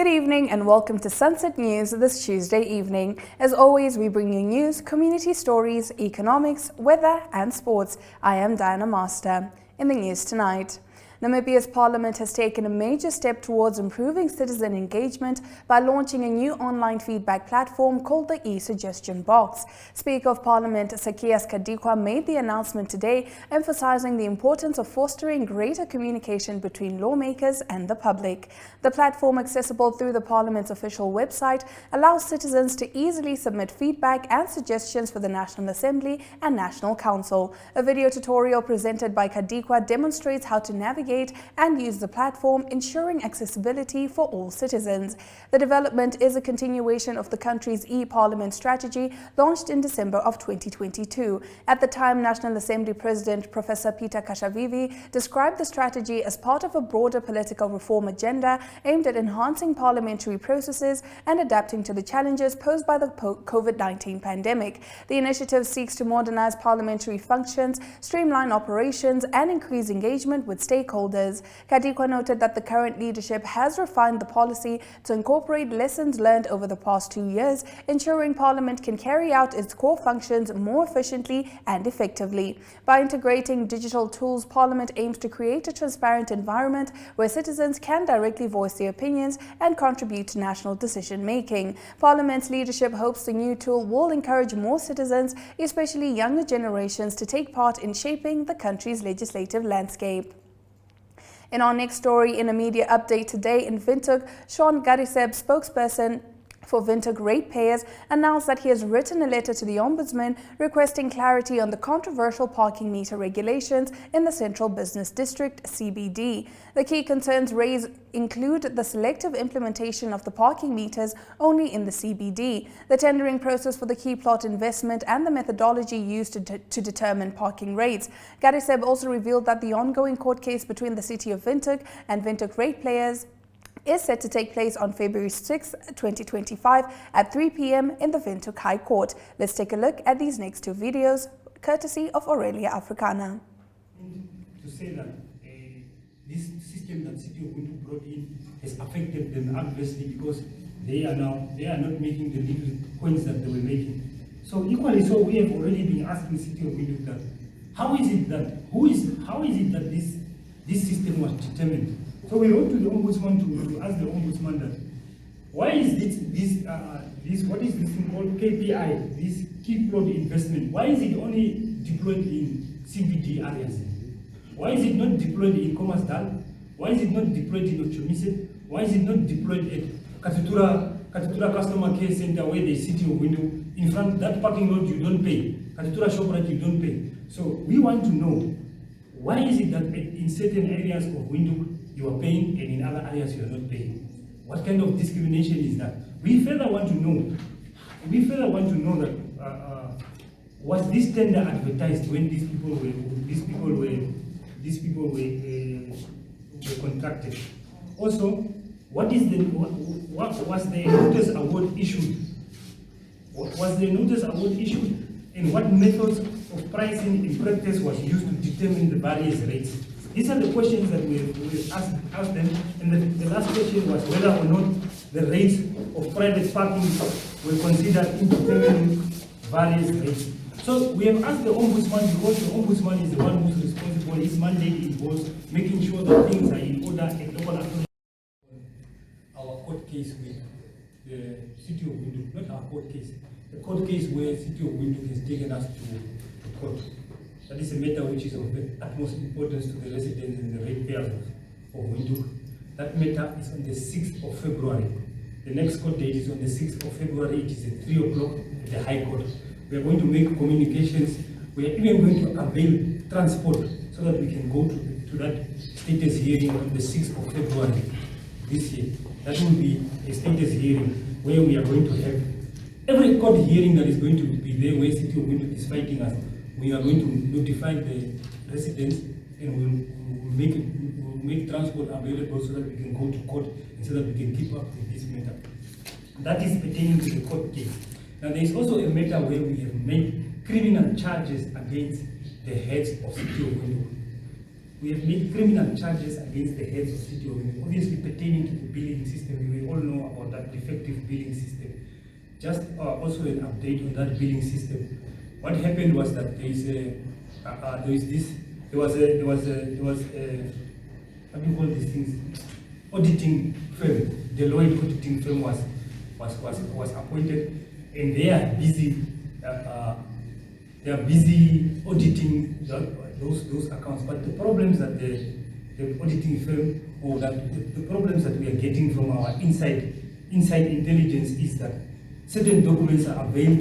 Good evening and welcome to Sunset News this Tuesday evening. As always, we bring you news, community stories, economics, weather and sports. I am Diana Master. In the news tonight, Namibia's parliament has taken a major step towards improving citizen engagement by launching a new online feedback platform called the e-Suggestion Box. Speaker of Parliament Zacchaeus Kadikwa made the announcement today, emphasizing the importance of fostering greater communication between lawmakers and the public. The platform, accessible through the Parliament's official website, allows citizens to easily submit feedback and suggestions for the National Assembly and National Council. A video tutorial presented by Kadikwa demonstrates how to navigate and use the platform, ensuring accessibility for all citizens. The development is a continuation of the country's e-Parliament strategy launched in December of 2022. At the time, National Assembly President Professor Peter Kashavivi described the strategy as part of a broader political reform agenda aimed at enhancing parliamentary processes and adapting to the challenges posed by the COVID-19 pandemic. The initiative seeks to modernize parliamentary functions, streamline operations, and increase engagement with stakeholders. Kadikwa noted that the current leadership has refined the policy to incorporate lessons learned over the past 2 years, ensuring Parliament can carry out its core functions more efficiently and effectively. By integrating digital tools, Parliament aims to create a transparent environment where citizens can directly voice their opinions and contribute to national decision-making. Parliament's leadership hopes the new tool will encourage more citizens, especially younger generations, to take part in shaping the country's legislative landscape. In our next story, in a media update today in Windhoek, Sean Gariseb, spokesperson for Windhoek ratepayers, announced that he has written a letter to the Ombudsman requesting clarity on the controversial parking meter regulations in the Central Business District, CBD. The key concerns raised include the selective implementation of the parking meters only in the CBD, the tendering process for the key plot investment, and the methodology used to determine parking rates. Gariseb also revealed that the ongoing court case between the City of Windhoek and Windhoek ratepayers is set to take place on February 6, 2025 at 3 p.m. in the Windhoek High Court. Let's take a look at these next two videos, courtesy of Aurelia Africana. To say that this system that City of Windhoek brought in has affected them adversely because they are not making the little points that they were making. So equally so, we have already been asking City of Windhoek that how is it that this system was determined? So we wrote to the Ombudsman to ask the Ombudsman that why is this what is this thing called KPI, this key plot investment, why is it only deployed in CBD areas? Why is it not deployed in Kommersdal? Why is it not deployed in Ochomise? Why is it not deployed at Katutura Customer Care Center where the City of Windhoek, in front that parking lot you don't pay, Katutura Shoprite you don't pay. So we want to know why is it that in certain areas of Windhoek you are paying and in other areas you are not paying? What kind of discrimination is that? We further want to know that was this tender advertised when these people were contracted? Also, what was the notice award issued? Was the notice award issued, and what methods of pricing in practice was used to determine the various rates? These are the questions that we asked them, and the last question was whether or not the rates of private parking were considered in determining various rates. So we have asked the Ombudsman because the Ombudsman is the one who's responsible. His mandate involves making sure that things are in order at local authority. Our court case with the City of Windhoek, not our court case, the court case where City of Windhoek has taken us to court. That is a matter which is of the utmost importance to the residents and the ratepayers of Windhoek. That matter is on the 6th of February. The next court date is on the 6th of February. It is at 3 o'clock at the High Court. We are going to make communications. We are even going to avail transport so that we can go to that status hearing on the 6th of February this year. That will be a status hearing where we are going to have every court hearing that is going to be there where City of Windhoek is fighting us. We are going to notify the residents and we'll make transport available so that we can go to court and so that we can keep up with this matter. That is pertaining to the court case. Now there is also a matter where we have made criminal charges against the heads of City of Windhoek. we have made criminal charges against the heads of City of Namibia, obviously pertaining to the billing system. We all know about that defective billing system. Just also an update on that billing system. What happened was that there was a what do you call these things? Auditing firm, Deloitte auditing firm was appointed, and they are busy. They are busy auditing those accounts. But the problems that the auditing firm, or that the problems that we are getting from our inside intelligence is that certain documents are availed,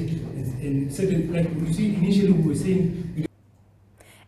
and certain, like you see, initially we were saying.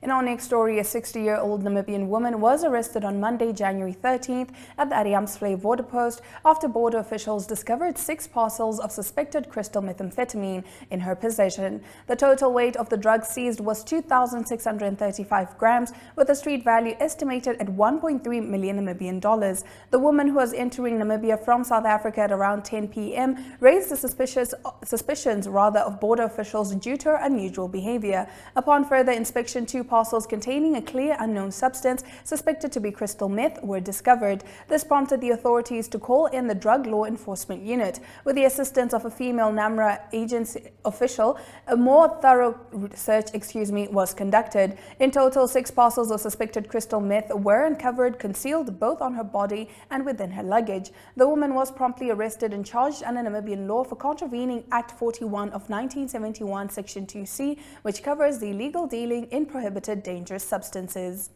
In our next story, a 60-year-old Namibian woman was arrested on Monday, January 13th at the Ariamsvlei border post after border officials discovered 6 parcels of suspected crystal methamphetamine in her possession. The total weight of the drugs seized was 2,635 grams, with a street value estimated at 1.3 million Namibian dollars. The woman, who was entering Namibia from South Africa at around 10 p.m., raised the suspicions of border officials due to her unusual behavior. Upon further inspection, 2 parcels containing a clear unknown substance suspected to be crystal meth were discovered. This prompted the authorities to call in the Drug Law Enforcement Unit. With the assistance of a female NAMRA agency official, a more thorough search was conducted. In total, 6 parcels of suspected crystal meth were uncovered, concealed both on her body and within her luggage. The woman was promptly arrested and charged under Namibian law for contravening Act 41 of 1971, Section 2C, which covers the illegal dealing in prohibited dangerous substances.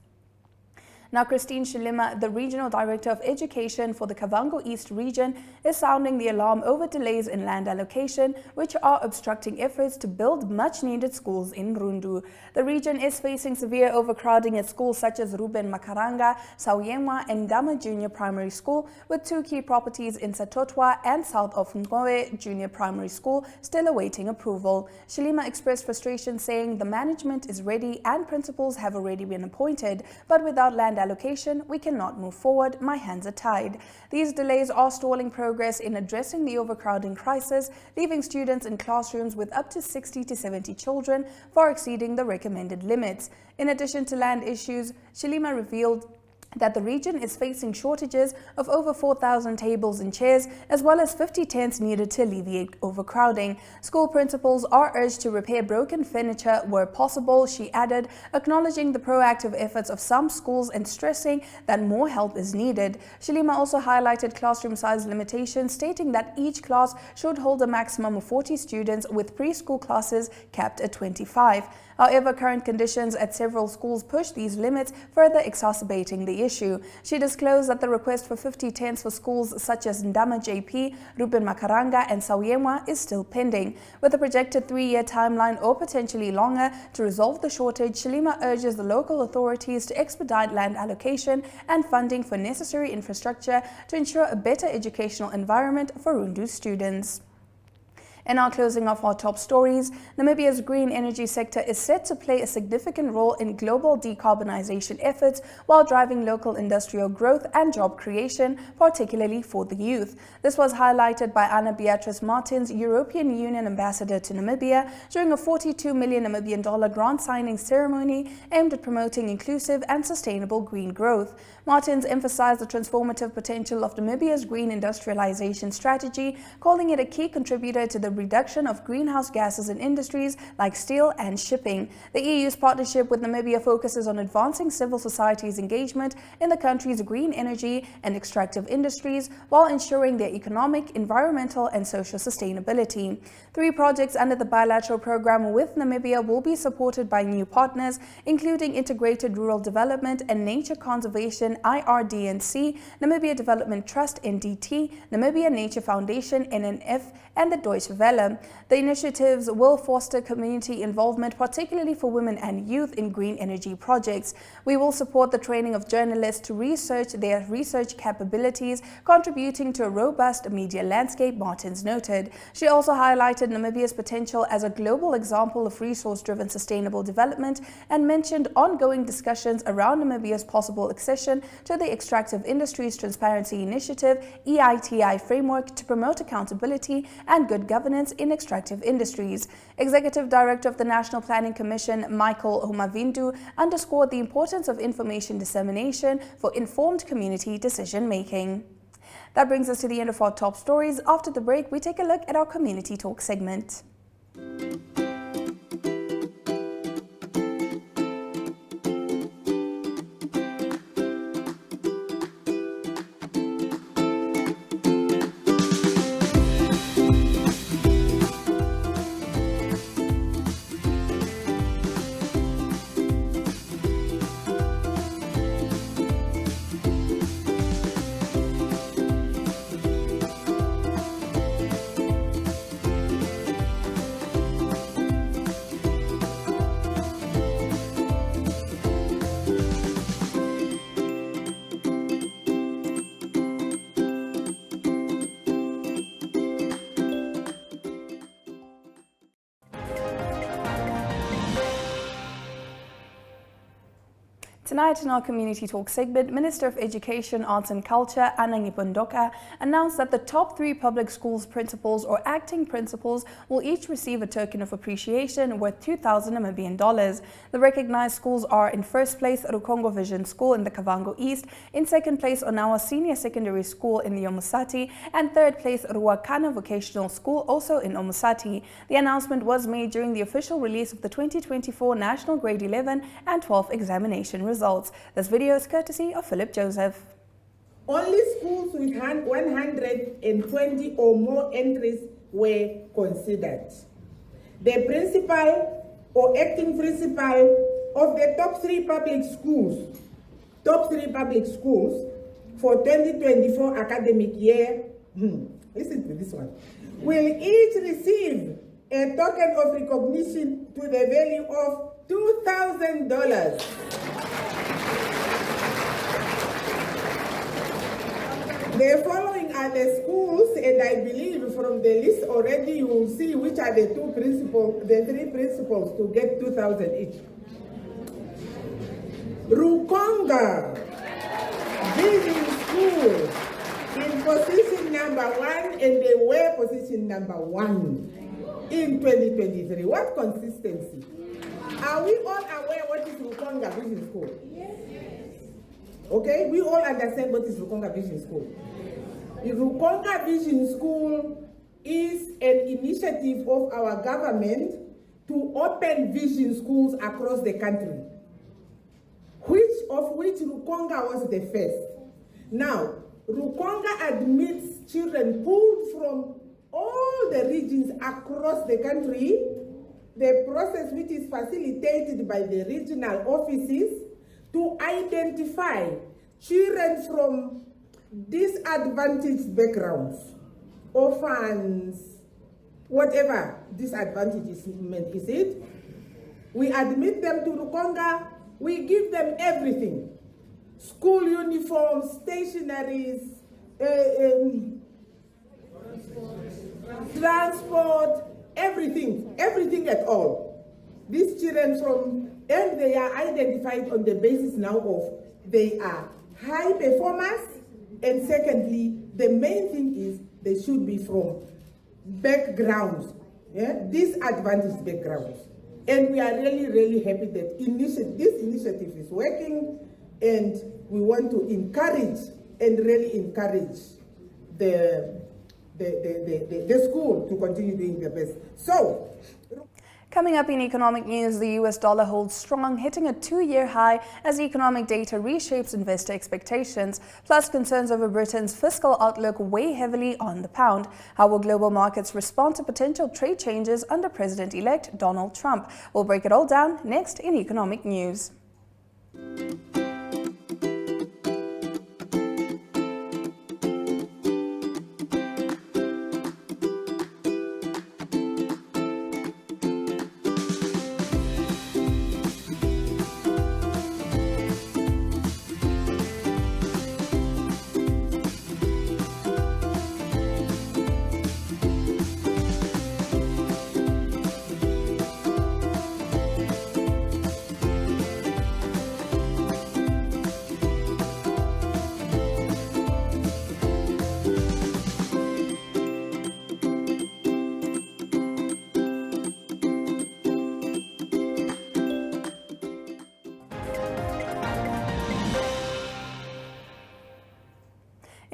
Now, Christine Shilima, the Regional Director of Education for the Kavango East region, is sounding the alarm over delays in land allocation, which are obstructing efforts to build much-needed schools in Rundu. The region is facing severe overcrowding at schools such as Ruben Makaranga, Sauyemwa, and Dama Junior Primary School, with 2 key properties in Satotwa and south of Ngowe Junior Primary School still awaiting approval. Shilima expressed frustration, saying the management is ready and principals have already been appointed, but without land allocation, we cannot move forward. My hands are tied. These delays are stalling progress in addressing the overcrowding crisis, leaving students in classrooms with up to 60 to 70 children, far exceeding the recommended limits. In addition to land issues, Shilima revealed that the region is facing shortages of over 4,000 tables and chairs, as well as 50 tents needed to alleviate overcrowding. School principals are urged to repair broken furniture where possible, she added, acknowledging the proactive efforts of some schools and stressing that more help is needed. Shilima also highlighted classroom size limitations, stating that each class should hold a maximum of 40 students, with preschool classes capped at 25. However, current conditions at several schools push these limits, further exacerbating the issue. She disclosed that the request for 50 tents for schools such as Ndama JP, Ruben Makaranga, and Sauyemwa is still pending. With a projected 3-year timeline or potentially longer to resolve the shortage, Shilima urges the local authorities to expedite land allocation and funding for necessary infrastructure to ensure a better educational environment for Rundu students. And now, closing off our top stories, Namibia's green energy sector is set to play a significant role in global decarbonization efforts while driving local industrial growth and job creation, particularly for the youth. This was highlighted by Anna Beatrice Martins, European Union ambassador to Namibia, during a $42 million Namibian grant signing ceremony aimed at promoting inclusive and sustainable green growth. Martins emphasized the transformative potential of Namibia's green industrialization strategy, calling it a key contributor to the reduction of greenhouse gases in industries like steel and shipping. The EU's partnership with Namibia focuses on advancing civil society's engagement in the country's green energy and extractive industries while ensuring their economic, environmental, and social sustainability. 3 projects under the bilateral program with Namibia will be supported by new partners, including Integrated Rural Development and Nature Conservation (IRDNC), Namibia Development Trust (NDT), Namibia Nature Foundation (NNF), and the Deutsche Welle. The initiatives will foster community involvement, particularly for women and youth, in green energy projects. We will support the training of journalists to research their research capabilities, contributing to a robust media landscape, Martins noted. She also highlighted Namibia's potential as a global example of resource-driven sustainable development and mentioned ongoing discussions around Namibia's possible accession to the Extractive Industries Transparency Initiative (EITI) framework to promote accountability and good governance governance in extractive industries. Executive Director of the National Planning Commission, Michael Humavindu, underscored the importance of information dissemination for informed community decision-making. That brings us to the end of our top stories. After the break, we take a look at our Community Talk segment. Tonight in our Community Talk segment, Minister of Education, Arts and Culture, Anna Ngipondoka, announced that the top 3 public schools principals or acting principals will each receive a token of appreciation worth 2,000 Namibian dollars. The recognized schools are in first place Rukongo Vision School in the Kavango East, in second place Onawa Senior Secondary School in the Omusati, and third place Ruakana Vocational School also in Omusati. The announcement was made during the official release of the 2024 National Grade 11 and 12 examination results. This video is courtesy of Philip Joseph. Only schools with 120 or more entries were considered. The principal or acting principal of the top 3 public schools for 2024 academic year, listen to this one, will each receive a token of recognition to the value of $2,000. The following are the schools, and I believe from the list already you will see which are the 3 principals to get 2,000 each. Rukonga Vision School in position number 1, and they were position number 1 in 2023. What consistency? Are we all aware what is Rukonga Vision School? Yes. Okay, we all understand what is Rukonga Vision School. The Rukonga Vision School is an initiative of our government to open vision schools across the country, which Rukonga was the first. Now, Rukonga admits children pulled from all the regions across the country, the process which is facilitated by the regional offices to identify children from disadvantaged backgrounds, orphans, whatever disadvantage is it. We admit them to Rukonga, we give them everything. School uniforms, stationaries, transport, everything at all. These children and they are identified on the basis now of they are high performers, and secondly, the main thing is they should be from backgrounds, disadvantaged backgrounds. And we are really, really happy that this initiative is working, and we want to encourage the school to continue doing their best. So, coming up in economic news, the US dollar holds strong, hitting a 2-year high as economic data reshapes investor expectations, plus concerns over Britain's fiscal outlook weigh heavily on the pound. How will global markets respond to potential trade changes under President-elect Donald Trump? We'll break it all down next in economic news.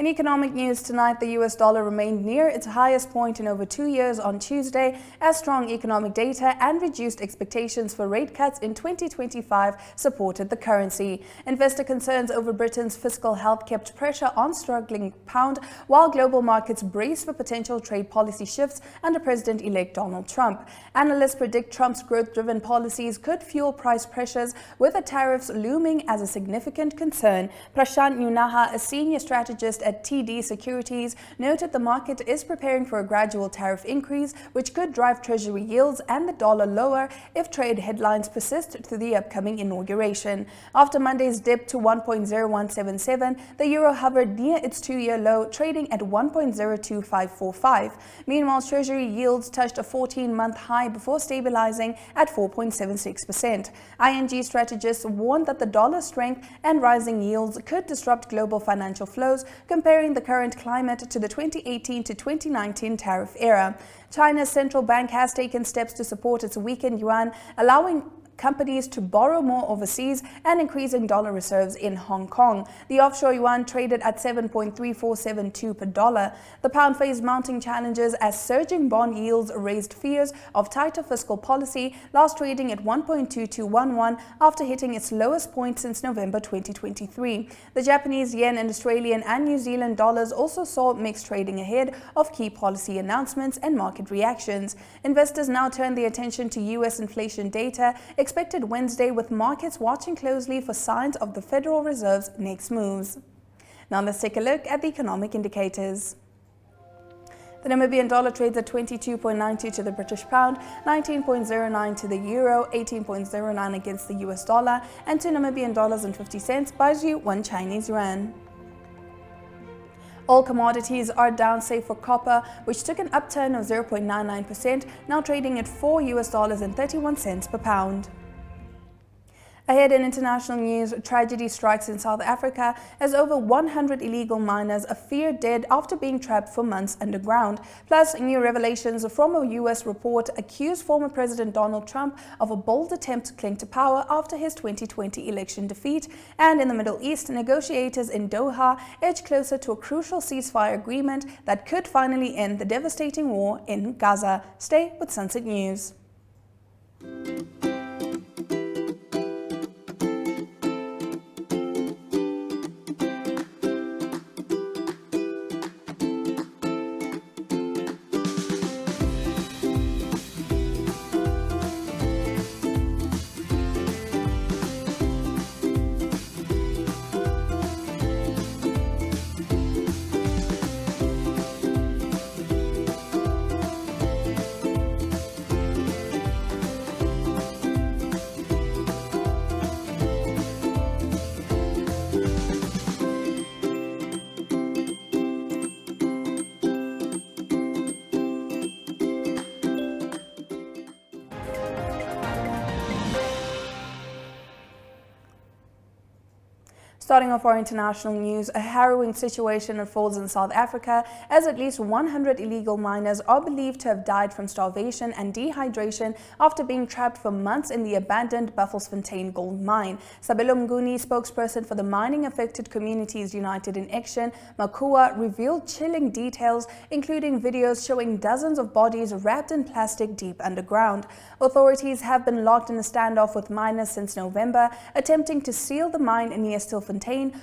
In economic news tonight, the US dollar remained near its highest point in over 2 years on Tuesday as strong economic data and reduced expectations for rate cuts in 2025 supported the currency. Investor concerns over Britain's fiscal health kept pressure on struggling pound, while global markets brace for potential trade policy shifts under President-elect Donald Trump. Analysts predict Trump's growth-driven policies could fuel price pressures, with the tariffs looming as a significant concern. Prashant Nunaha, a senior strategist at TD Securities, noted the market is preparing for a gradual tariff increase, which could drive Treasury yields and the dollar lower if trade headlines persist through the upcoming inauguration. After Monday's dip to 1.0177, the euro hovered near its 2-year low, trading at 1.02545. Meanwhile, Treasury yields touched a 14-month high before stabilizing at 4.76%. ING strategists warned that the dollar strength and rising yields could disrupt global financial flows, comparing the current climate to the 2018 to 2019 tariff era. China's central bank has taken steps to support its weakened yuan, allowing companies to borrow more overseas and increasing dollar reserves in Hong Kong. The offshore yuan traded at 7.3472 per dollar. The pound faced mounting challenges as surging bond yields raised fears of tighter fiscal policy, last trading at 1.2211 after hitting its lowest point since November 2023. The Japanese yen and Australian and New Zealand dollars also saw mixed trading ahead of key policy announcements and market reactions. Investors now turn their attention to US inflation data expected Wednesday, with markets watching closely for signs of the Federal Reserve's next moves. Now let's take a look at the economic indicators. The Namibian dollar trades at 22.92 to the British pound, 19.09 to the euro, 18.09 against the US dollar, and 2 Namibian dollars and 50 cents buys you 1 Chinese yuan. All commodities are down save for copper, which took an upturn of 0.99%, now trading at $4.31 per pound. Ahead in international news, tragedy strikes in South Africa as over 100 illegal miners are feared dead after being trapped for months underground. Plus, new revelations from a US report accuse former President Donald Trump of a bold attempt to cling to power after his 2020 election defeat. And in the Middle East, negotiators in Doha edge closer to a crucial ceasefire agreement that could finally end the devastating war in Gaza. Stay with Sunset News. Starting off our international news, a harrowing situation unfolds in South Africa as at least 100 illegal miners are believed to have died from starvation and dehydration after being trapped for months in the abandoned Buffelsfontein gold mine. Sabelo Mnguni, spokesperson for the Mining Affected Communities United in Action, Makua, revealed chilling details, including videos showing dozens of bodies wrapped in plastic deep underground. Authorities have been locked in a standoff with miners since November, attempting to seal the mine near Stilfontein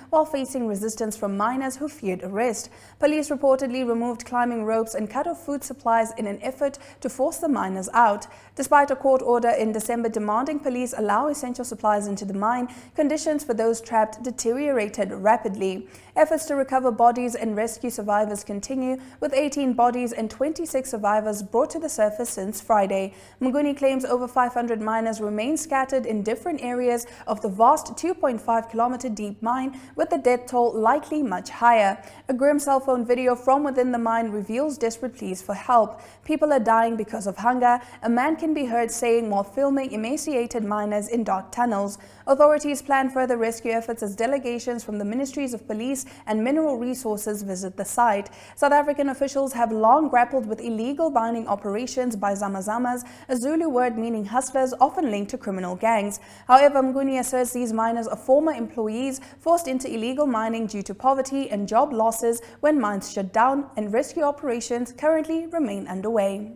while facing resistance from miners who feared arrest. Police reportedly removed climbing ropes and cut off food supplies in an effort to force the miners out. Despite a court order in December demanding police allow essential supplies into the mine, conditions for those trapped deteriorated rapidly. Efforts to recover bodies and rescue survivors continue, with 18 bodies and 26 survivors brought to the surface since Friday. Mnguni claims over 500 miners remain scattered in different areas of the vast 2.5-kilometer deep mine, with the death toll likely much higher. A grim cell phone video from within the mine reveals desperate pleas for help. People are dying because of hunger, a man can be heard saying while filming emaciated miners in dark tunnels. Authorities plan further rescue efforts as delegations from the Ministries of Police and Mineral Resources visit the site. South African officials have long grappled with illegal mining operations by Zamazamas, a Zulu word meaning hustlers often linked to criminal gangs. However, Mnguni asserts these miners are former employees forced into illegal mining due to poverty and job losses when mines shut down, and rescue operations currently remain underway.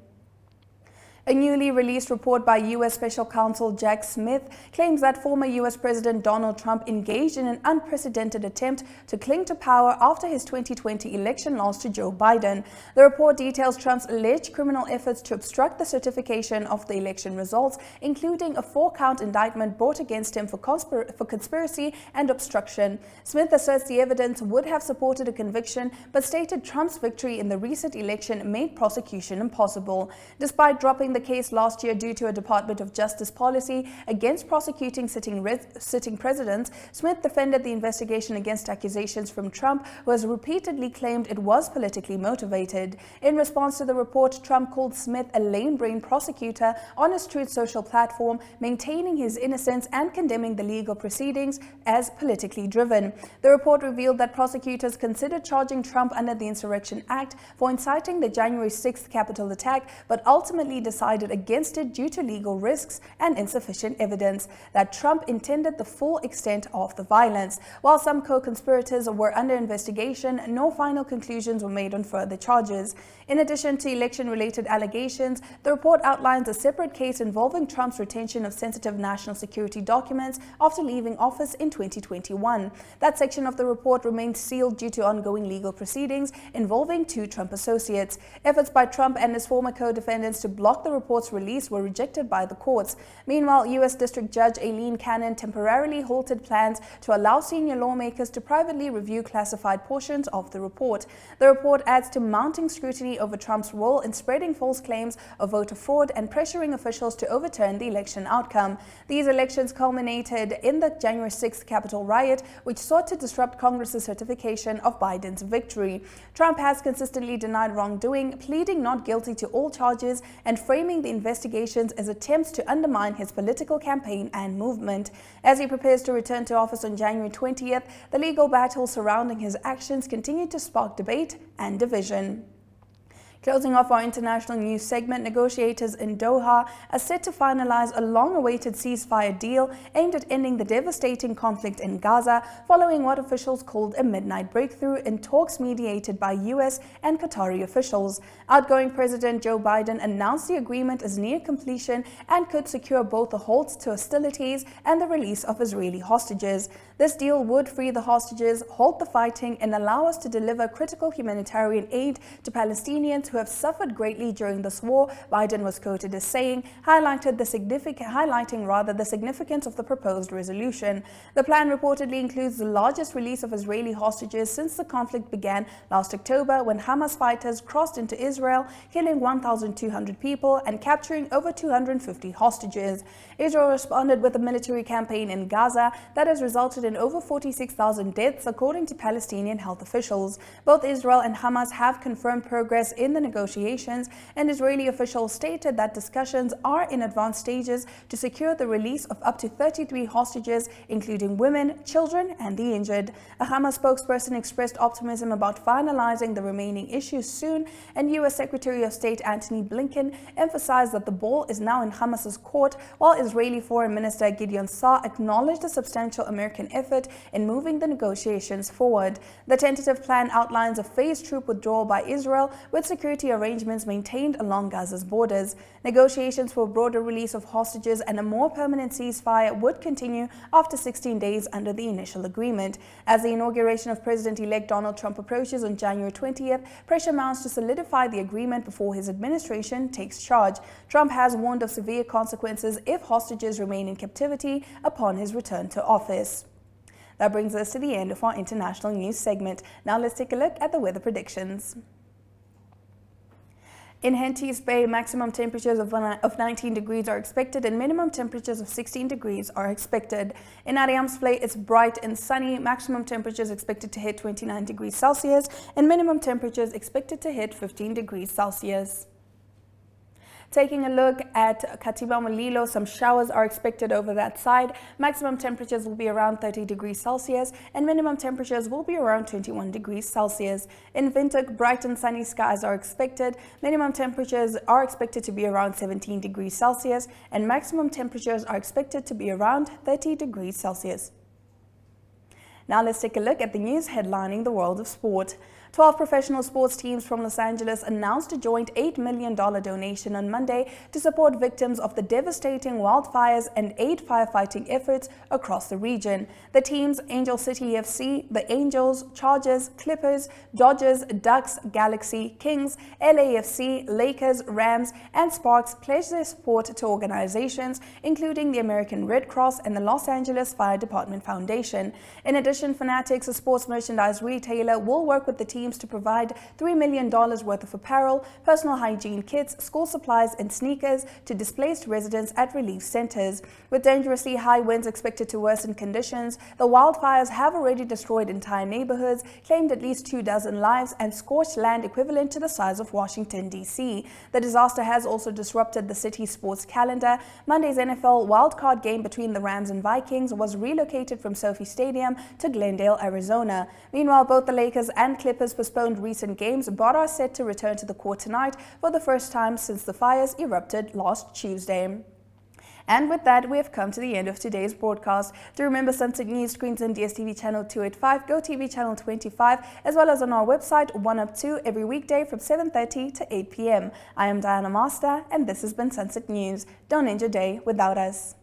A newly released report by U.S. Special Counsel Jack Smith claims that former U.S. President Donald Trump engaged in an unprecedented attempt to cling to power after his 2020 election loss to Joe Biden. The report details Trump's alleged criminal efforts to obstruct the certification of the election results, including a 4-count indictment brought against him for conspiracy and obstruction. Smith asserts the evidence would have supported a conviction, but stated Trump's victory in the recent election made prosecution impossible. Despite dropping the case last year due to a Department of Justice policy against prosecuting sitting presidents, Smith defended the investigation against accusations from Trump, who has repeatedly claimed it was politically motivated. In response to the report, Trump called Smith a lame-brained prosecutor on his Truth Social platform, maintaining his innocence and condemning the legal proceedings as politically driven. The report revealed that prosecutors considered charging Trump under the Insurrection Act for inciting the January 6th Capitol attack, but ultimately decided against it due to legal risks and insufficient evidence that Trump intended the full extent of the violence. While some co-conspirators were under investigation, no final conclusions were made on further charges. In addition to election-related allegations, the report outlines a separate case involving Trump's retention of sensitive national security documents after leaving office in 2021. That section of the report remains sealed due to ongoing legal proceedings involving 2 Trump associates. Efforts by Trump and his former co-defendants to block the report's release were rejected by the courts. Meanwhile, U.S. District Judge Aileen Cannon temporarily halted plans to allow senior lawmakers to privately review classified portions of the report. The report adds to mounting scrutiny over Trump's role in spreading false claims of voter fraud and pressuring officials to overturn the election outcome. These elections culminated in the January 6th Capitol riot, which sought to disrupt Congress's certification of Biden's victory. Trump has consistently denied wrongdoing, pleading not guilty to all charges and framing the investigations as attempts to undermine his political campaign and movement. As he prepares to return to office on January 20th, the legal battles surrounding his actions continue to spark debate and division. Closing off our international news segment, negotiators in Doha are set to finalize a long-awaited ceasefire deal aimed at ending the devastating conflict in Gaza, following what officials called a midnight breakthrough in talks mediated by U.S. and Qatari officials. Outgoing President Joe Biden announced the agreement is near completion and could secure both a halt to hostilities and the release of Israeli hostages. This deal would free the hostages, halt the fighting, and allow us to deliver critical humanitarian aid to Palestinians who have suffered greatly during this war, Biden was quoted as saying, highlighting the significance of the proposed resolution. The plan reportedly includes the largest release of Israeli hostages since the conflict began last October, when Hamas fighters crossed into Israel, killing 1,200 people and capturing over 250 hostages. Israel responded with a military campaign in Gaza that has resulted in over 46,000 deaths, according to Palestinian health officials. Both Israel and Hamas have confirmed progress in the negotiations, and Israeli officials stated that discussions are in advanced stages to secure the release of up to 33 hostages, including women, children, and the injured. A Hamas spokesperson expressed optimism about finalizing the remaining issues soon, and U.S. Secretary of State Antony Blinken emphasized that the ball is now in Hamas's court, while Israeli Foreign Minister Gideon Saar acknowledged a substantial American effort in moving the negotiations forward. The tentative plan outlines a phased troop withdrawal by Israel, with security arrangements maintained along Gaza's borders. Negotiations for a broader release of hostages and a more permanent ceasefire would continue after 16 days under the initial agreement. As the inauguration of President-elect Donald Trump approaches on January 20th, pressure mounts to solidify the agreement before his administration takes charge. Trump has warned of severe consequences if hostages remain in captivity upon his return to office. That brings us to the end of our international news segment. Now let's take a look at the weather predictions. In Henties Bay, maximum temperatures of 19 degrees are expected and minimum temperatures of 16 degrees are expected. In Ariamsvlei, it's bright and sunny. Maximum temperatures expected to hit 29 degrees Celsius and minimum temperatures expected to hit 15 degrees Celsius. Taking a look at Katiba Mulilo, some showers are expected over that side. Maximum temperatures will be around 30 degrees Celsius and minimum temperatures will be around 21 degrees Celsius. In Windhoek, bright and sunny skies are expected. Minimum temperatures are expected to be around 17 degrees Celsius and maximum temperatures are expected to be around 30 degrees Celsius. Now let's take a look at the news headlining the world of sport. 12 professional sports teams from Los Angeles announced a joint $8 million donation on Monday to support victims of the devastating wildfires and aid firefighting efforts across the region. The teams, Angel City FC, the Angels, Chargers, Clippers, Dodgers, Ducks, Galaxy, Kings, LAFC, Lakers, Rams, and Sparks, pledged their support to organizations including the American Red Cross and the Los Angeles Fire Department Foundation. In addition, Fanatics, a sports merchandise retailer, will work with the teams to provide $3 million worth of apparel, personal hygiene kits, school supplies, and sneakers to displaced residents at relief centers. With dangerously high winds expected to worsen conditions, the wildfires have already destroyed entire neighborhoods, claimed at least 24 lives, and scorched land equivalent to the size of Washington, D.C. The disaster has also disrupted the city's sports calendar. Monday's NFL wildcard game between the Rams and Vikings was relocated from SoFi Stadium to Glendale, Arizona. Meanwhile, both the Lakers and Clippers postponed recent games but are set to return to the court tonight for the first time since the fires erupted last Tuesday. And with that, we have come to the end of today's broadcast. Do remember Sunset News screens on DSTV channel 285, GoTV channel 25, as well as on our website 1UP2 every weekday from 7:30 to 8 p.m. I am Diana Master, and this has been Sunset News. Don't end your day without us.